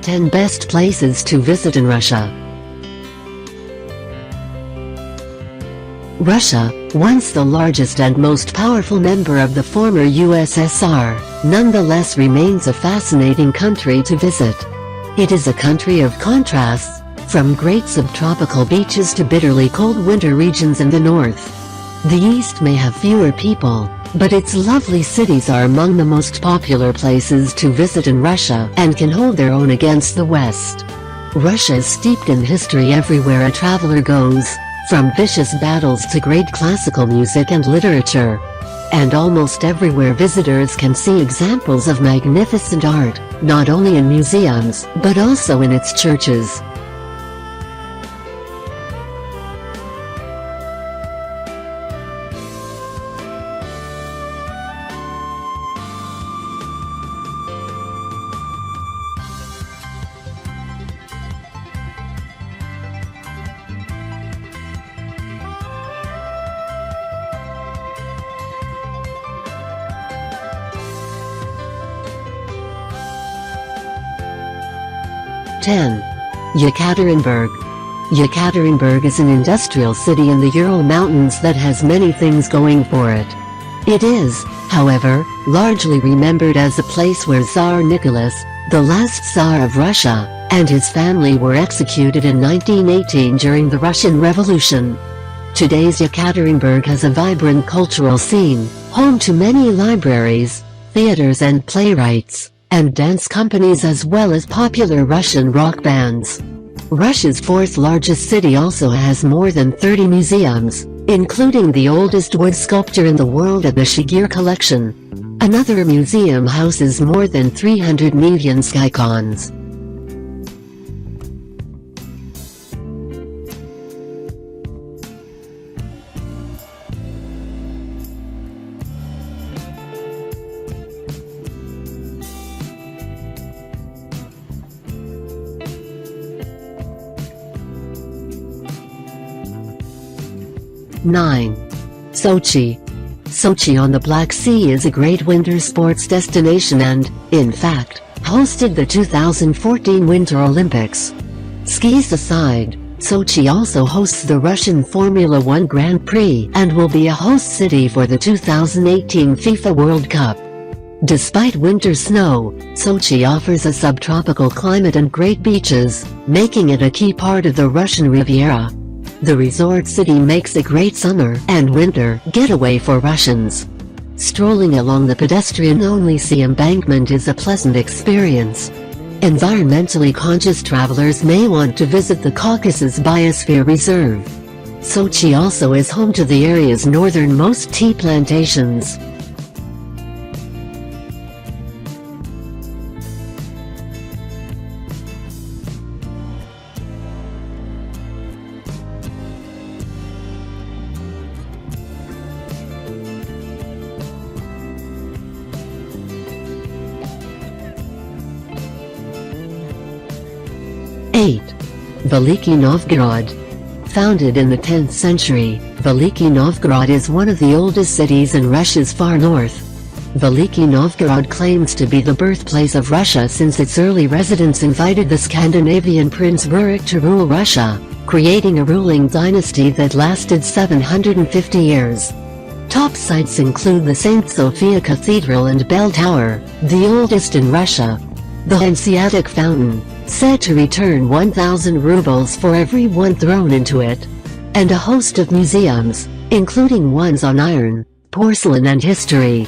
10 best places to visit in Russia. Russia, once the largest and most powerful member of the former USSR, nonetheless remains a fascinating country to visit. It is a country of contrasts, from great subtropical beaches to bitterly cold winter regions in the north. The east may have fewer people, but its lovely cities are among the most popular places to visit in Russia and can hold their own against the west. Russia is steeped in history everywhere a traveler goes, from vicious battles to great classical music and literature. And almost everywhere visitors can see examples of magnificent art, not only in museums, but also in its churches. Yekaterinburg. Yekaterinburg is an industrial city in the Ural Mountains that has many things going for it. It is, however, largely remembered as a place where Tsar Nicholas, the last Tsar of Russia, and his family were executed in 1918 during the Russian Revolution. Today's Yekaterinburg has a vibrant cultural scene, home to many libraries, theaters and playwrights, and dance companies as well as popular Russian rock bands. Russia's fourth largest city also has more than 30 museums, including the oldest wood sculpture in the world at the Shigir Collection. Another museum houses more than 300 Niviansk icons. Sochi. Sochi on the Black Sea is a great winter sports destination and, in fact, hosted the 2014 Winter Olympics. Skis aside, Sochi also hosts the Russian Formula One Grand Prix and will be a host city for the 2018 FIFA World Cup. Despite winter snow, Sochi offers a subtropical climate and great beaches, making it a key part of the Russian Riviera. The resort city makes a great summer and winter getaway for Russians. Strolling along the pedestrian-only sea embankment is a pleasant experience. Environmentally conscious travelers may want to visit the Caucasus Biosphere Reserve. Sochi also is home to the area's northernmost tea plantations. Veliki Novgorod. Founded in the 10th century, Veliki Novgorod is one of the oldest cities in Russia's far north. Veliki Novgorod claims to be the birthplace of Russia since its early residents invited the Scandinavian Prince Rurik to rule Russia, creating a ruling dynasty that lasted 750 years. Top sites include the St. Sophia Cathedral and Bell Tower, the oldest in Russia. The Hanseatic Fountain, said to return 1,000 rubles for every one thrown into it. And a host of museums, including ones on iron, porcelain and history.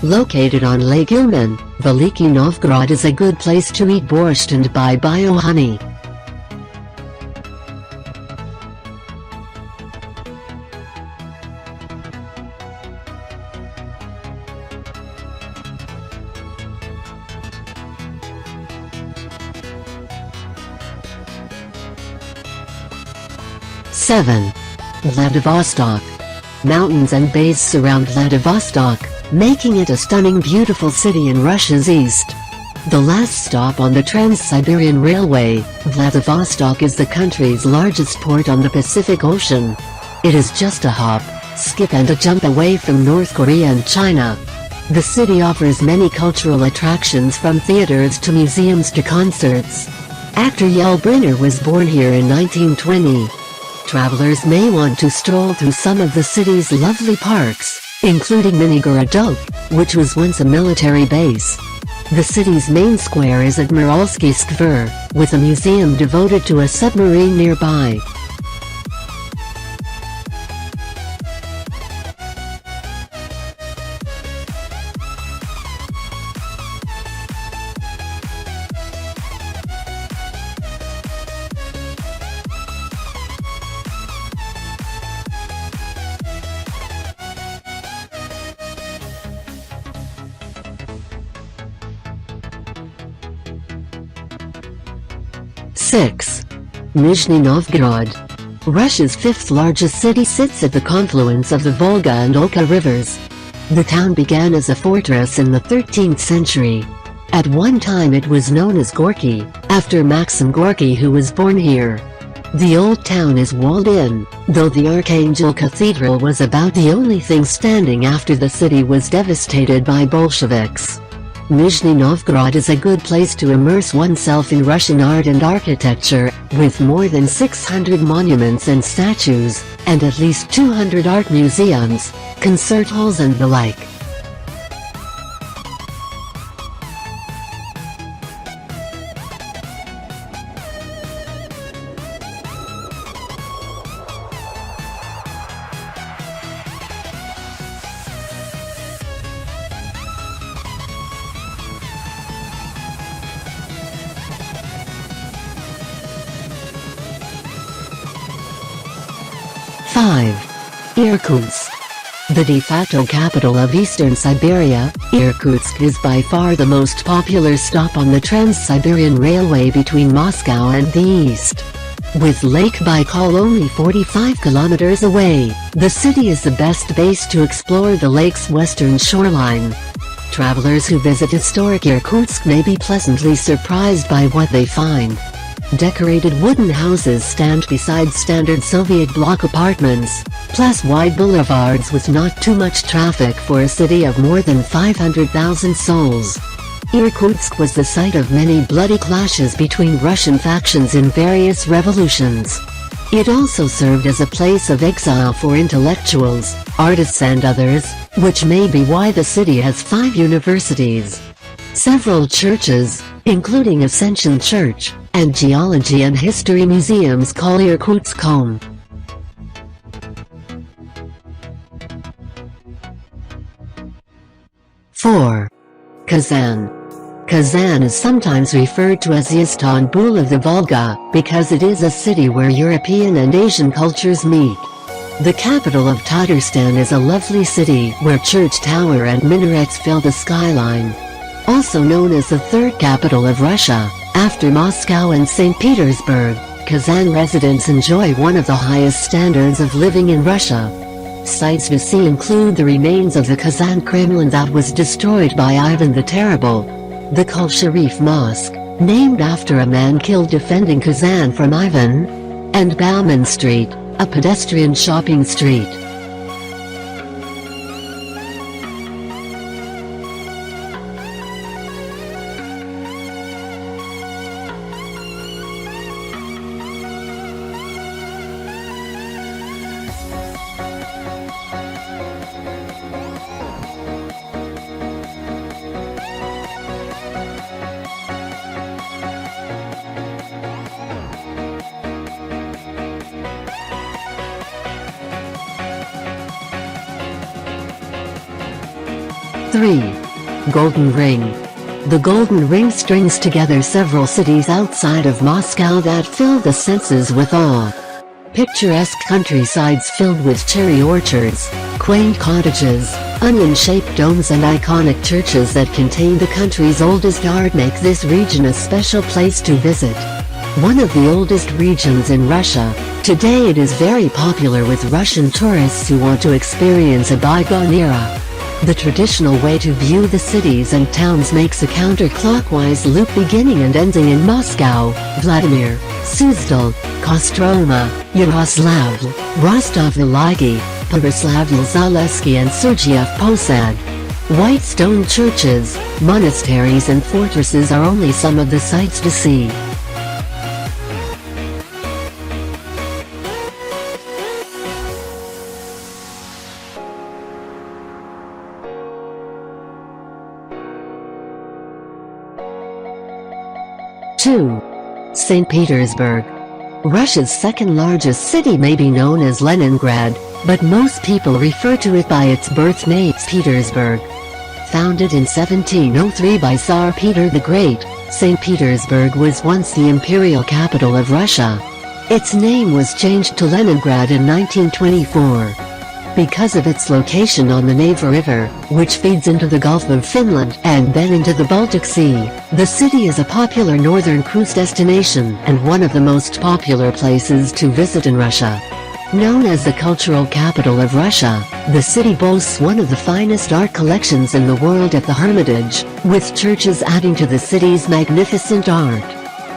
Located on Lake Ilmen, Veliki Novgorod is a good place to eat borscht and buy bio honey. Vladivostok. Mountains and bays surround Vladivostok, making it a stunning beautiful city in Russia's east. The last stop on the Trans-Siberian Railway, Vladivostok is the country's largest port on the Pacific Ocean. It is just a hop, skip and a jump away from North Korea and China. The city offers many cultural attractions from theaters to museums to concerts. Actor Yul Brynner was born here in 1920. Travelers may want to stroll through some of the city's lovely parks, including Minigorodok, which was once a military base. The city's main square is Admiralsky Skver, with a museum devoted to a submarine nearby. Six. Nizhny Novgorod. Russia's fifth largest city sits at the confluence of the Volga and Oka rivers. The town began as a fortress in the 13th century. At one time it was known as Gorky, after Maxim Gorky, who was born here. The old town is walled in, though the Archangel Cathedral was about the only thing standing after the city was devastated by Bolsheviks. Nizhny Novgorod is a good place to immerse oneself in Russian art and architecture, with more than 600 monuments and statues, and at least 200 art museums, concert halls and the like. Irkutsk. The de facto capital of eastern Siberia, Irkutsk is by far the most popular stop on the Trans-Siberian Railway between Moscow and the east. With Lake Baikal only 45 kilometers away, the city is the best base to explore the lake's western shoreline. Travelers who visit historic Irkutsk may be pleasantly surprised by what they find. Decorated wooden houses stand beside standard Soviet block apartments, plus wide boulevards with not too much traffic for a city of more than 500,000 souls. Irkutsk was the site of many bloody clashes between Russian factions in various revolutions. It also served as a place of exile for intellectuals, artists and others, which may be why the city has 5 universities. Several churches, including Ascension Church, and geology and history museums call Irkutsk home. Four. Kazan. Kazan is sometimes referred to as the Istanbul of the Volga, because it is a city where European and Asian cultures meet. The capital of Tatarstan is a lovely city where church tower and minarets fill the skyline. Also known as the third capital of Russia, after Moscow and St. Petersburg, Kazan residents enjoy one of the highest standards of living in Russia. Sights to see include the remains of the Kazan Kremlin that was destroyed by Ivan the Terrible, the Kul Sharif Mosque, named after a man killed defending Kazan from Ivan, and Bauman Street, a pedestrian shopping street. Golden Ring. The Golden Ring strings together several cities outside of Moscow that fill the senses with awe. Picturesque countrysides filled with cherry orchards, quaint cottages, onion-shaped domes and iconic churches that contain the country's oldest art make this region a special place to visit. One of the oldest regions in Russia, today it is very popular with Russian tourists who want to experience a bygone era. The traditional way to view the cities and towns makes a counterclockwise loop beginning and ending in Moscow, Vladimir, Suzdal, Kostroma, Yaroslavl, Rostov-on-Don, Peroslavl-Zaleski and Sergiev Posad. White stone churches, monasteries and fortresses are only some of the sights to see. Two. St. Petersburg. Russia's second largest city may be known as Leningrad, but most people refer to it by its birth name, Petersburg. Founded in 1703 by Tsar Peter the Great, St. Petersburg was once the imperial capital of Russia. Its name was changed to Leningrad in 1924. Because of its location on the Neva River, which feeds into the Gulf of Finland and then into the Baltic Sea, the city is a popular northern cruise destination and one of the most popular places to visit in Russia. Known as the cultural capital of Russia, the city boasts one of the finest art collections in the world at the Hermitage, with churches adding to the city's magnificent art.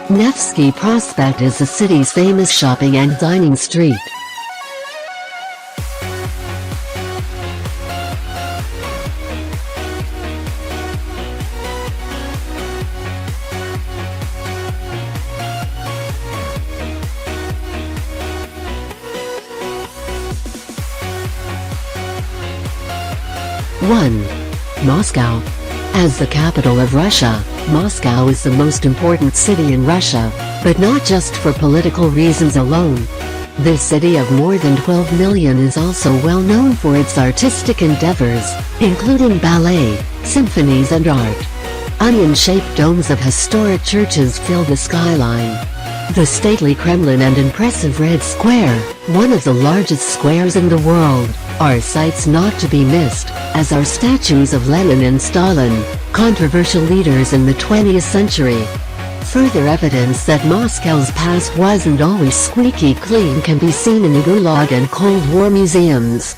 Nevsky Prospect is the city's famous shopping and dining street. One. Moscow. As the capital of Russia, Moscow is the most important city in Russia, but not just for political reasons alone. This city of more than 12 million is also well known for its artistic endeavors, including ballet, symphonies and art. Onion-shaped domes of historic churches fill the skyline. The stately Kremlin and impressive Red Square, one of the largest squares in the world, are sights not to be missed, as are statues of Lenin and Stalin, controversial leaders in the 20th century. Further evidence that Moscow's past wasn't always squeaky clean can be seen in the Gulag and Cold War museums.